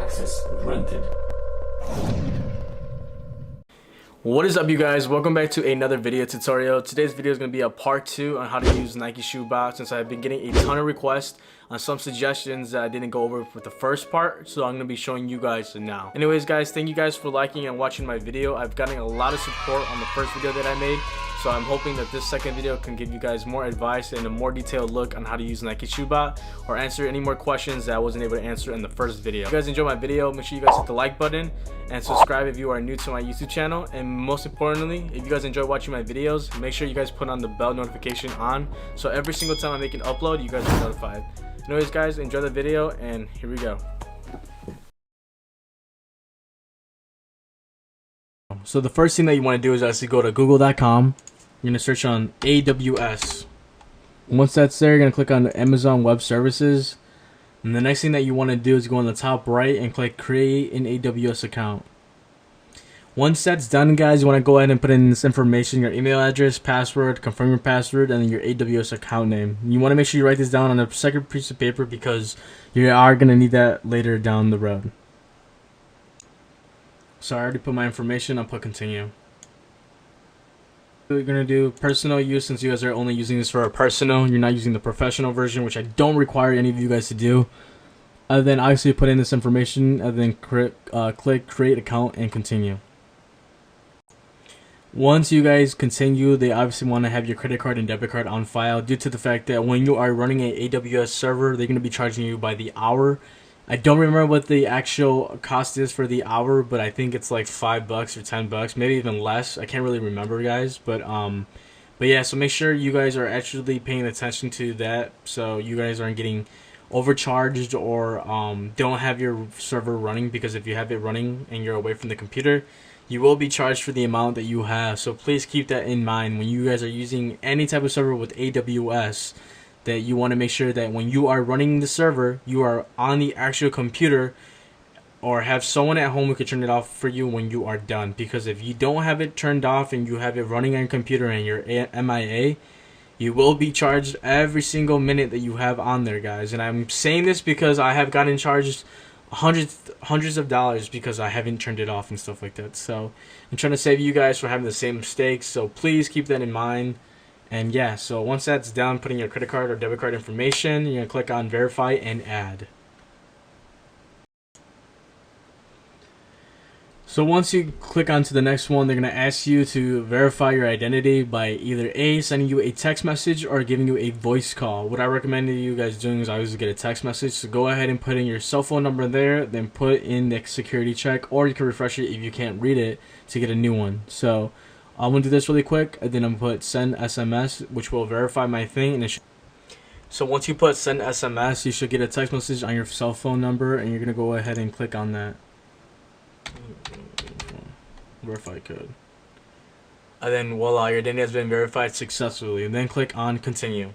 access granted. What is up, you guys? Welcome back to another video tutorial. Today's video is going to be a part 2 on how to use NikeShoeBot, since I've been getting a ton of requests on some suggestions that I didn't go over with the first part, so I'm going to be showing you guys now. Anyways, guys, thank you guys for liking and watching my video. I've gotten a lot of support on the first video that I made, so I'm hoping that this second video can give you guys more advice and a more detailed look on how to use NikeShoeBot, or answer any more questions that I wasn't able to answer in the first video. If you guys enjoyed my video, make sure you guys hit the like button and subscribe if you are new to my YouTube channel. And most importantly, if you guys enjoy watching my videos, make sure you guys put on the bell notification on, so every single time I make an upload, you guys are notified. Anyways, guys, enjoy the video, and here we go. So the first thing that you want to do is actually go to google.com. You're going to search on AWS. Once that's there, you're going to click on Amazon Web Services. And the next thing that you want to do is go on the top right and click create an AWS account. Once that's done, guys, you want to go ahead and put in this information: your email address, password, confirm your password, and then your AWS account name. You want to make sure you write this down on a second piece of paper, because you are going to need that later down the road. So I already put my information. I'll put continue. We're going to do personal use, since you guys are only using this for a personal. You're not using the professional version, which I don't require any of you guys to do. And then obviously put in this information, and then click create account and continue. Once you guys continue, they obviously want to have your credit card and debit card on file, due to the fact that when you are running an AWS server, they're going to be charging you by the hour. I don't remember what the actual cost is for the hour, but I think it's like $5 or $10, maybe even less. I can't really remember, guys, but yeah, so make sure you guys are actually paying attention to that, so you guys aren't getting overcharged or don't have your server running, because if you have it running and you're away from the computer, you will be charged for the amount that you have. So please keep that in mind when you guys are using any type of server with AWS, that you want to make sure that when you are running the server, you are on the actual computer, or have someone at home who can turn it off for you when you are done. Because if you don't have it turned off and you have it running on your computer and you're MIA, you will be charged every single minute that you have on there, guys. And I'm saying this because I have gotten charged hundreds of dollars because I haven't turned it off and stuff like that. So I'm trying to save you guys from having the same mistakes, so please keep that in mind. And yeah, so once that's done, putting your credit card or debit card information, you're gonna click on verify and add. So once you click on to the next one, they're going to ask you to verify your identity by either A, sending you a text message, or giving you a voice call. What I recommend you guys doing is always get a text message. So go ahead and put in your cell phone number there, then put in the security check, or you can refresh it if you can't read it to get a new one. So I'm going to do this really quick, and then I'm going to put send SMS, which will verify my thing. And so once you put send SMS, you should get a text message on your cell phone number, and you're going to go ahead and click on that. Verify code, and then voila, your identity has been verified successfully. And then click on continue.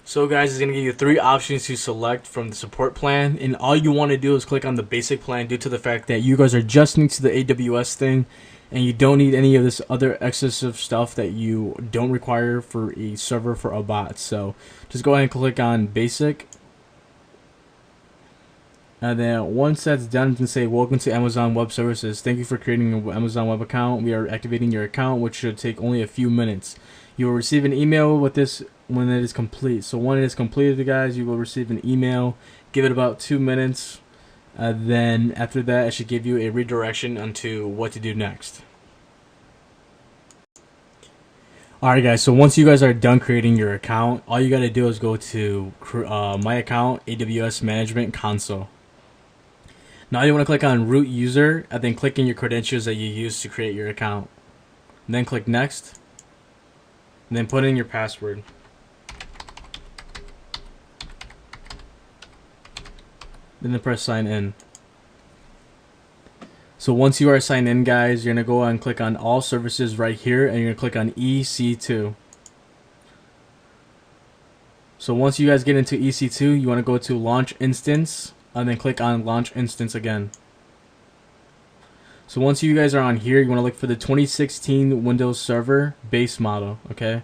So guys, it's gonna give you 3 options to select from the support plan, and all you want to do is click on the basic plan, due to the fact that you guys are just new to the AWS thing, and you don't need any of this other excessive stuff that you don't require for a server for a bot. So just go ahead and click on basic. And then once that's done, you can say, welcome to Amazon Web Services. Thank you for creating an Amazon Web account. We are activating your account, which should take only a few minutes. You will receive an email with this when it is complete. So when it is completed, guys, you will receive an email. Give it about 2 minutes. Then after that, it should give you a redirection onto what to do next. Alright guys, so once you guys are done creating your account, all you got to do is go to My Account, AWS Management Console. Now you want to click on root user, and then click in your credentials that you used to create your account. And then click next, and then put in your password. Then press sign in. So once you are signed in, guys, you're going to go and click on all services right here, and you're going to click on EC2. So once you guys get into EC2, you want to go to launch instance, and then click on launch instance again. So once you guys are on here, you want to look for the 2016 Windows Server base model, okay?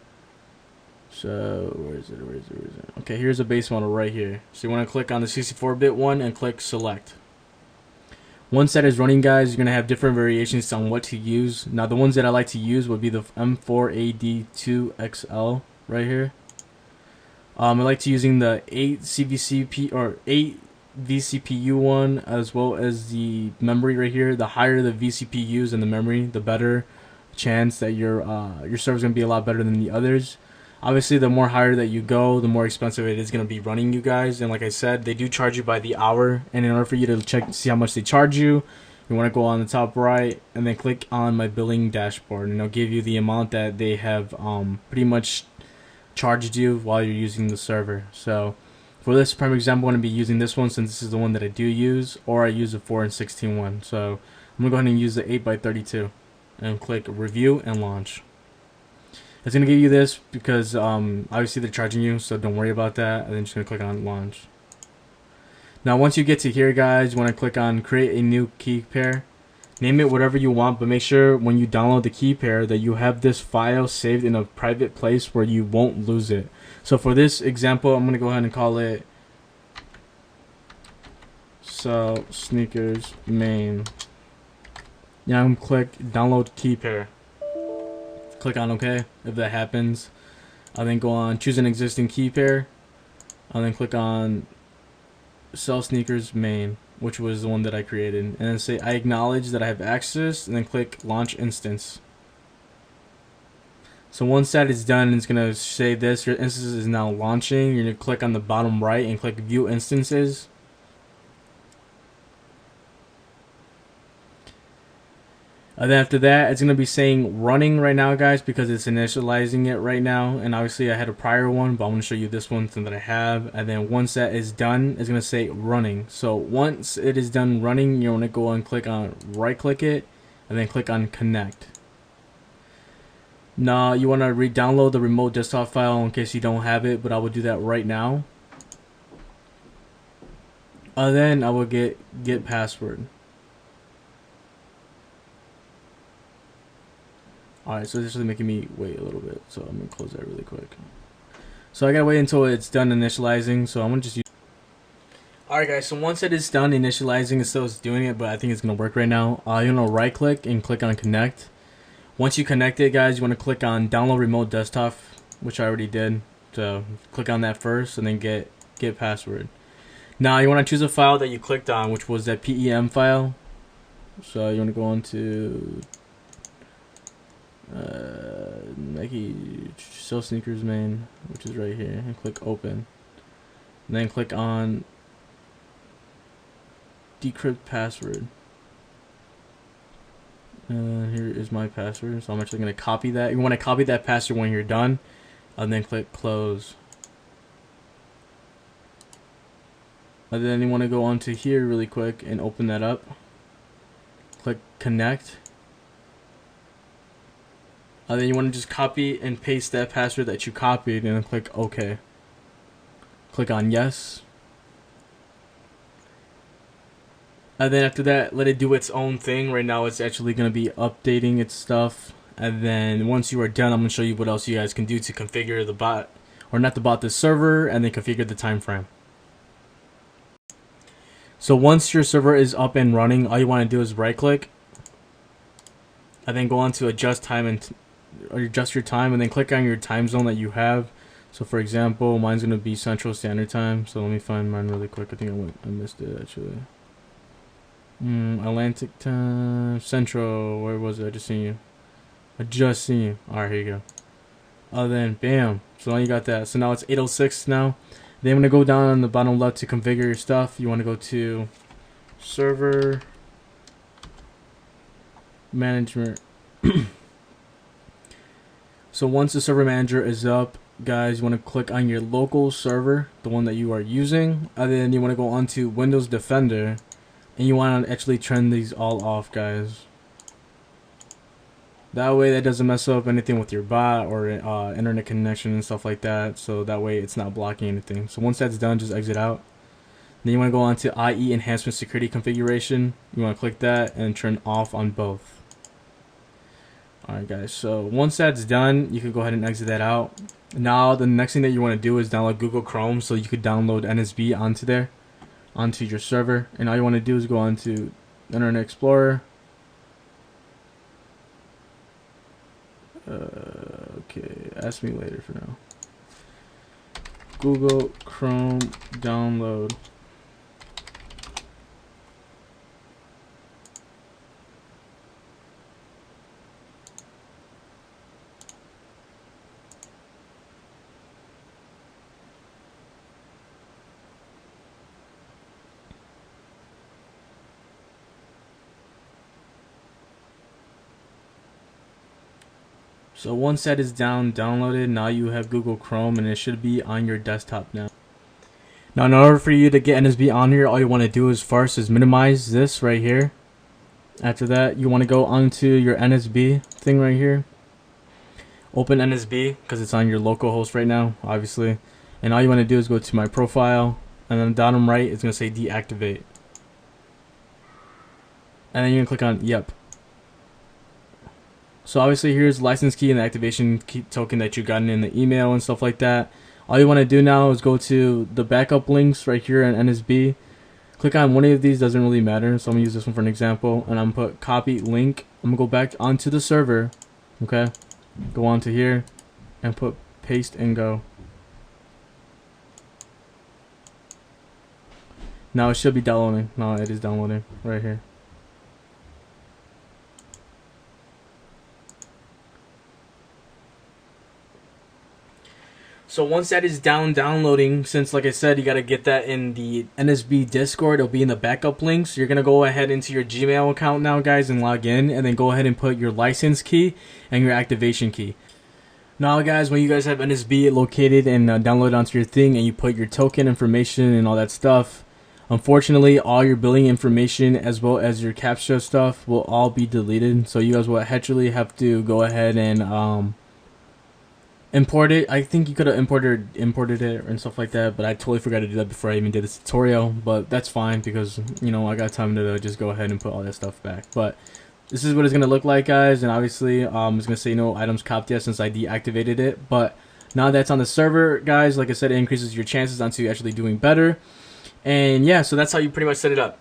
So where is it? Okay, here's a base model right here. So you want to click on the 64-bit one and click select. Once that is running, guys, you're gonna have different variations on what to use. Now the ones that I like to use would be the M4AD2XL right here. I like to using the 8 CVCP or 8 vCPU one, as well as the memory right here. The higher the vCPUs and the memory, the better chance that your server's gonna be a lot better than the others. Obviously, the more higher that you go, the more expensive it is going to be running, you guys. And like I said, they do charge you by the hour. And in order for you to check to see how much they charge you, you want to go on the top right and then click on my billing dashboard. And it'll give you the amount that they have pretty much charged you while you're using the server. So for this prime example, I'm going to be using this one since this is the one that I do use. Or I use the 4 and 16 one. So I'm going to go ahead and use the 8x32. And click review and launch. It's going to give you this because obviously they're charging you, so don't worry about that. And then just going to click on launch. Now once you get to here, guys, you want to click on create a new key pair. Name it whatever you want, but make sure when you download the key pair that you have this file saved in a private place where you won't lose it. So for this example, I'm going to go ahead and call it SellSneakerz main. Now I'm going to click download key pair. Click on OK if that happens. I'll then go on choose an existing key pair. I'll then click on SellSneakerz main, which was the one that I created, and then say I acknowledge that I have access, and then click launch instance. So once that is done, it's gonna say this: your instance is now launching. You're gonna click on the bottom right and click view instances. And then after that, it's going to be saying running right now, guys, because it's initializing it right now. And obviously I had a prior one, but I'm going to show you this one that I have. And then once that is done, it's going to say running. So once it is done running, you want to go and click on right click it and then click on connect. Now you want to re-download the remote desktop file in case you don't have it, but I will do that right now. And then I will get password. Alright, so this is making me wait a little bit, so I'm going to close that really quick. So I got to wait until it's done initializing, so I'm going to just use... Alright guys, so once it is done initializing, it still is doing it, but I think it's going to work right now. You want to right click and click on connect. Once you connect it, guys, you want to click on download remote desktop, which I already did. So click on that first and then get password. Now you want to choose a file that you clicked on, which was that PEM file. So you want to go on to... Nike SellSneakerz main, which is right here, and click open, and then click on decrypt password. Here is my password, so I'm actually going to copy that. You want to copy that password when you're done, and then click close. And then you want to go onto here really quick and open that up. Click connect. And then you want to just copy and paste that password that you copied and then click OK. Click on yes. And then after that, let it do its own thing. Right now it's actually going to be updating its stuff. And then once you are done, I'm going to show you what else you guys can do to configure the bot, or not the bot, the server, and then configure the time frame. So once your server is up and running, all you want to do is right click. And then go on to adjust time or adjust your time, and then click on your time zone that you have. So for example, mine's gonna be Central Standard Time. So let me find mine really quick. I think I missed it actually. Atlantic Time, Central. Where was it? I just seen you. All right, here you go. Then bam. So now you got that. So now it's 8:06 now. Then I'm gonna go down on the bottom left to configure your stuff. You want to go to server management. So once the server manager is up, guys, you want to click on your local server, the one that you are using, and then you want to go onto Windows Defender, and you want to actually turn these all off, guys. That way that doesn't mess up anything with your bot or internet connection and stuff like that, so that way it's not blocking anything. So once that's done, just exit out. Then you want to go on to IE Enhancement Security Configuration. You want to click that and turn off on both. Alright guys, so once that's done, you can go ahead and exit that out. Now the next thing that you want to do is download Google Chrome, so you could download NSB onto there, onto your server. And all you want to do is go onto Internet Explorer. Okay, ask me later for now. Google Chrome download. So once that is downloaded, now you have Google Chrome and it should be on your desktop now. Now in order for you to get NSB on here, all you want to do is first is minimize this right here. After that, you want to go onto your NSB thing right here. Open NSB because it's on your local host right now, obviously. And all you want to do is go to my profile, and then bottom right it's going to say deactivate. And then you're going to click on yep. So obviously here's license key and the activation key token that you gotten in the email and stuff like that. All you want to do now is go to the backup links right here on NSB. Click on one of these, doesn't really matter. So I'm going to use this one for an example. And I'm going to put copy link. I'm going to go back onto the server. Okay. Go onto here and put paste and go. Now it should be downloading. No, it is downloading right here. So once that is downloading, since like I said, you got to get that in the NSB Discord, it'll be in the backup links. You're going to go ahead into your Gmail account now, guys, and log in, and then go ahead and put your license key and your activation key. Now, guys, when you guys have NSB located and downloaded onto your thing and you put your token information and all that stuff, unfortunately, all your billing information as well as your CAPTCHA stuff will all be deleted. So you guys will actually have to go ahead and import it. I think you could have imported it and stuff like that, but I totally forgot to do that before I even did this tutorial. But that's fine because, you know, I got time to just go ahead and put all that stuff back. But this is what it's gonna look like, guys. And obviously it's gonna say no items copied yet since I deactivated it. But now that's on the server, guys, like I said, it increases your chances onto actually doing better. And yeah, so that's how you pretty much set it up.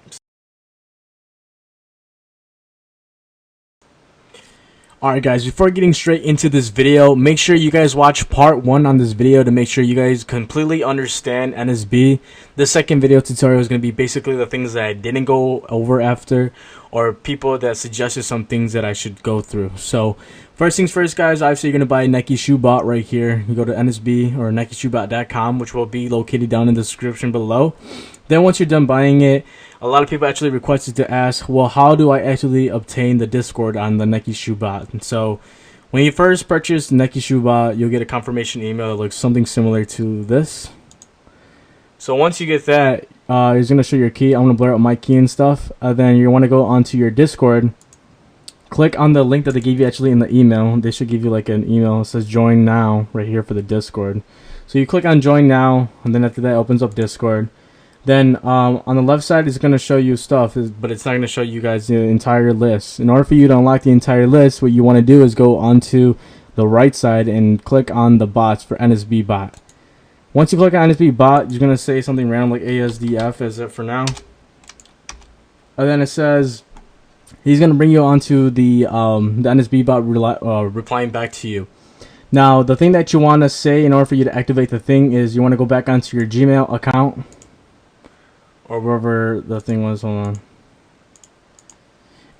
Alright guys, before getting straight into this video, make sure you guys watch part 1 on this video to make sure you guys completely understand NSB. The second video tutorial is going to be basically the things that I didn't go over after, or people that suggested some things that I should go through. So first things first, guys, obviously you're going to buy NikeShoeBot right here. You go to NSB or NikeShoeBot.com, which will be located down in the description below. Then once you're done buying it, a lot of people actually requested to ask, well, how do I actually obtain the Discord on the NikeShoeBot? And so when you first purchase NikeShoeBot, you'll get a confirmation email that looks something similar to this. So once you get that, it's going to show your key. I'm going to blur out my key and stuff. Then you want to go onto your Discord. Click on the link that they gave you actually in the email. They should give you like an email. It says join now right here for the Discord. So you click on join now, and then after that it opens up Discord. Then on the left side, it's going to show you stuff, but it's not going to show you guys the entire list. In order for you to unlock the entire list, what you want to do is go onto the right side and click on the bots for NSB bot. Once you click on NSB bot, you're going to say something random like ASDF as it for now. And then it says he's going to bring you onto the NSB bot replying back to you. Now, the thing that you want to say in order for you to activate the thing is you want to go back onto your Gmail account. Or wherever the thing was, hold on.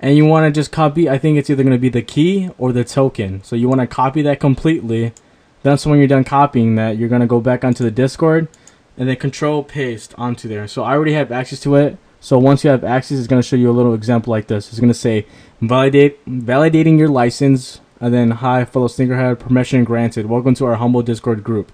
And you want to just copy, I think it's either going to be the key or the token. So you want to copy that completely. Then when you're done copying that, you're going to go back onto the Discord and then control paste onto there. So I already have access to it. So once you have access, it's going to show you a little example like this. It's going to say validating your license, and then hi fellow sneakerhead, permission granted. Welcome to our humble Discord group.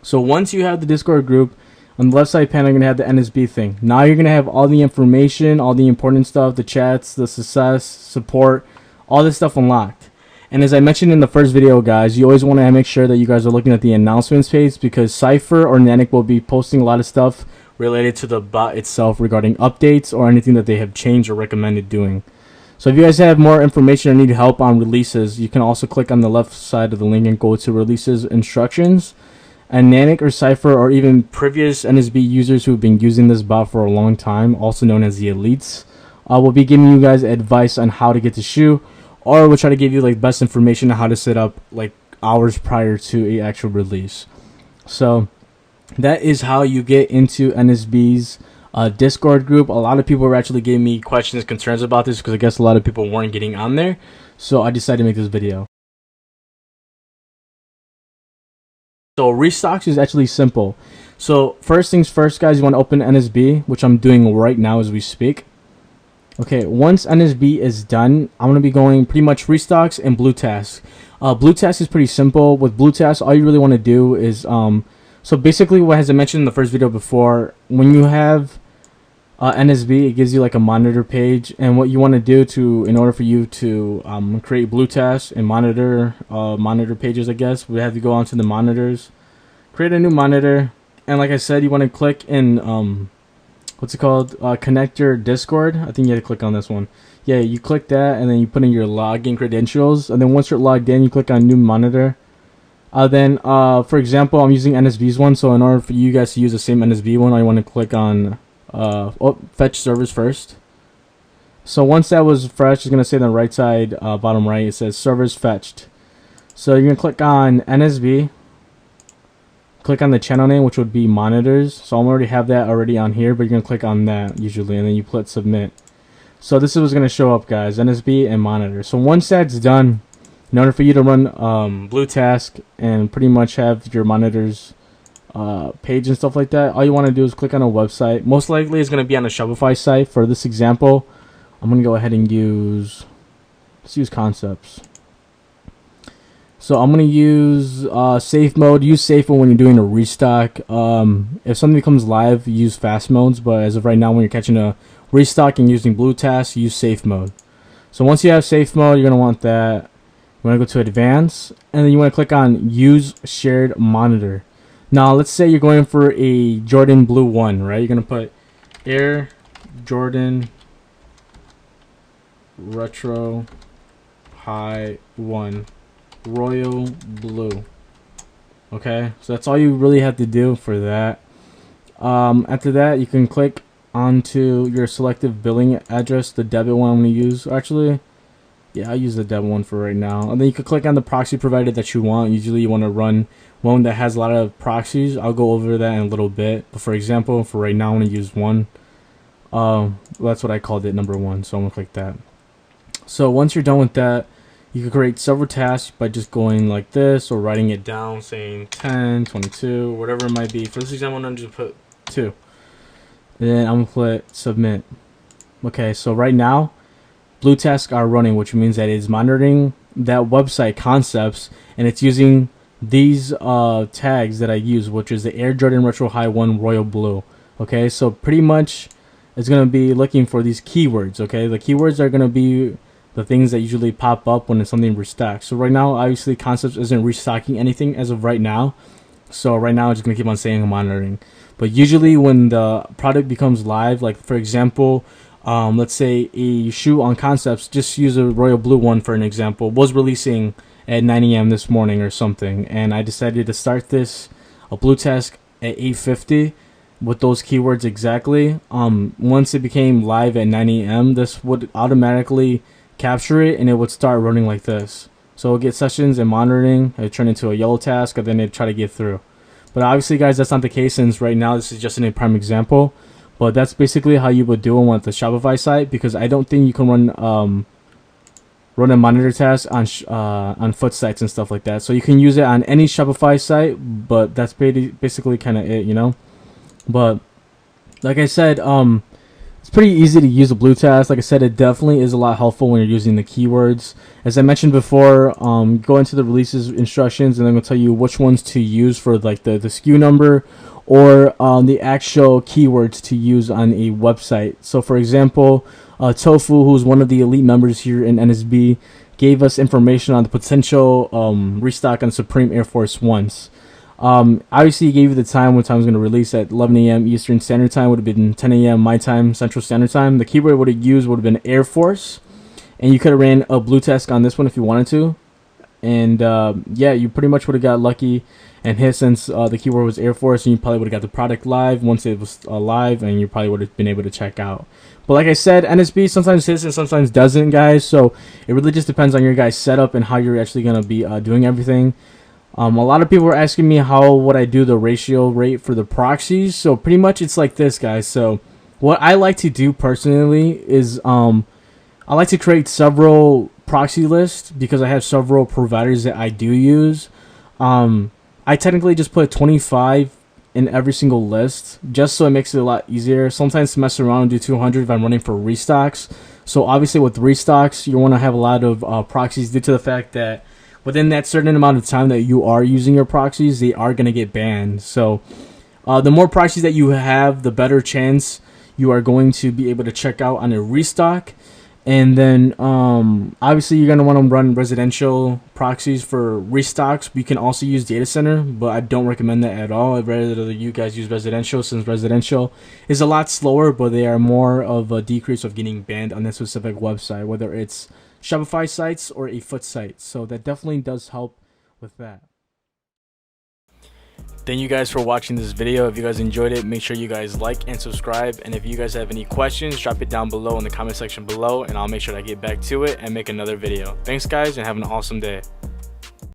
So once you have the Discord group, on the left side panel, you're going to have the NSB thing. Now you're going to have all the information, all the important stuff, the chats, the success, support, all this stuff unlocked. And as I mentioned in the first video, guys, you always want to make sure that you guys are looking at the announcements page, because Cypher or Nanik will be posting a lot of stuff related to the bot itself regarding updates or anything that they have changed or recommended doing. So if you guys have more information or need help on releases, you can also click on the left side of the link and go to releases instructions. And Nanik or Cypher, or even previous NSB users who have been using this bot for a long time, also known as the elites, will be giving you guys advice on how to get the shoe, or we'll try to give you like best information on how to set up like hours prior to a actual release. So that is how you get into NSB's Discord group. A lot of people were actually giving me questions, concerns about this, because I guess a lot of people weren't getting on there. So I decided to make this video. So Restocks is actually simple. So first things first, guys, you want to open NSB, which I'm doing right now as we speak. Okay, once NSB is done, I'm going to be going pretty much Restocks and Blue Task. Blue Task is pretty simple. With Blue Task, all you really want to do is, so basically what as I mentioned in the first video before, when you have NSB, it gives you like a monitor page, and what you want to do in order for you to create Blue Task and monitor pages, I guess, we have to go onto the monitors, create a new monitor, and like I said, you want to click in what's it called, connect your Discord. I think you have to click on this one. Yeah, you click that, and then you put in your login credentials, and then once you're logged in, you click on new monitor. Then for example, I'm using NSB's one, so in order for you guys to use the same NSB one, I want to click on fetch servers first. So once that was fetched, it's going to say on the right side, bottom right, it says servers fetched. So you're going to click on NSB, click on the channel name, which would be monitors. So I already have that already on here, but you're going to click on that usually, and then you click submit. So this is what's going to show up, guys, NSB and monitor. So once that's done, in order for you to run Blue Task and pretty much have your monitors page and stuff like that, all you want to do is click on a website. Most likely it's going to be on a Shopify site. For this example, I'm going to go ahead and let's use Concepts. So I'm going to use safe mode. Use safe mode when you're doing a restock. If something becomes live, use fast modes, but as of right now, when you're catching a restock and using Blue Task, use safe mode. So once you have safe mode, you're going to want that. You want to go to advanced, and then you want to click on use shared monitor. Now let's say you're going for a Jordan Blue 1, right? You're going to put Air Jordan Retro High 1 Royal Blue. Okay, so that's all you really have to do for that. After that, you can click onto your selective billing address, the debit one I'm going to use. Actually, yeah, I'll use the debit one for right now. And then you can click on the proxy provider that you want. Usually you want to run one that has a lot of proxies. I'll go over that in a little bit. But for example, for right now, I'm going to use one. That's what I called it, number 1. So I'm going to click that. So once you're done with that, you can create several tasks by just going like this or writing it down, saying 10, 22, whatever it might be. For this example, I'm going to just put 2. And then I'm going to click submit. Okay, so right now, Blue Tasks are running, which means that it's monitoring that website Concepts, and it's using these tags that I use, which is the Air Jordan Retro High 1 Royal Blue. Okay, so pretty much it's going to be looking for these keywords. Okay, the keywords are going to be the things that usually pop up when it's something restocks. So right now, obviously, Concepts isn't restocking anything as of right now. So right now, it's just going to keep on saying monitoring. But usually when the product becomes live, like for example, let's say a shoe on Concepts, just use a Royal Blue one for an example, was releasing at 9 AM this morning or something, and I decided to start a Blue Task at 8:50 with those keywords exactly. Once it became live at 9 AM, this would automatically capture it, and it would start running like this. So it'll get sessions and monitoring, it would turn into a yellow task, and then it'd try to get through. But obviously, guys, that's not the case, since right now this is just a prime example. But that's basically how you would do it on the Shopify site, because I don't think you can run a monitor task on foot sites and stuff like that. So you can use it on any Shopify site, but that's basically kind of it, you know. But like I said, it's pretty easy to use a Blue Task. Like I said, it definitely is a lot helpful when you're using the keywords. As I mentioned before, go into the releases instructions, and I'm going to tell you which ones to use for like the SKU number, or the actual keywords to use on a website. So for example, Tofu, who's one of the elite members here in NSB, gave us information on the potential restock on Supreme Air Force Ones. Obviously, he gave you the time when time was going to release at 11 AM Eastern Standard Time. Would have been 10 AM my time, Central Standard Time. The keyword would have used would have been Air Force, and you could have ran a blue test on this one if you wanted to. And yeah, you pretty much would have got lucky and hit, since the keyword was Air Force, and you probably would have got the product live once it was live, and you probably would have been able to check out. But like I said, NSB sometimes hits and sometimes doesn't, guys. So it really just depends on your guys' setup and how you're actually going to be doing everything. A lot of people were asking me how would I do the ratio rate for the proxies. So pretty much it's like this, guys. So what I like to do personally is I like to create several proxy lists because I have several providers that I do use. I technically just put 25 in every single list just so it makes it a lot easier. Sometimes to mess around and do 200 if I'm running for Restocks. So obviously with Restocks, you want to have a lot of proxies due to the fact that within that certain amount of time that you are using your proxies, they are going to get banned. So the more proxies that you have, the better chance you are going to be able to check out on a restock. And then obviously you're going to want to run residential proxies for restocks. You can also use data center, but I don't recommend that at all. I'd rather you guys use residential, since residential is a lot slower, but they are more of a decrease of getting banned on that specific website, whether it's Shopify sites or a foot site. So that definitely does help with that. Thank you guys for watching this video. If you guys enjoyed it, make sure you guys like and subscribe. And if you guys have any questions, drop it down below in the comment section below, and I'll make sure to get back to it and make another video. Thanks guys, and have an awesome day.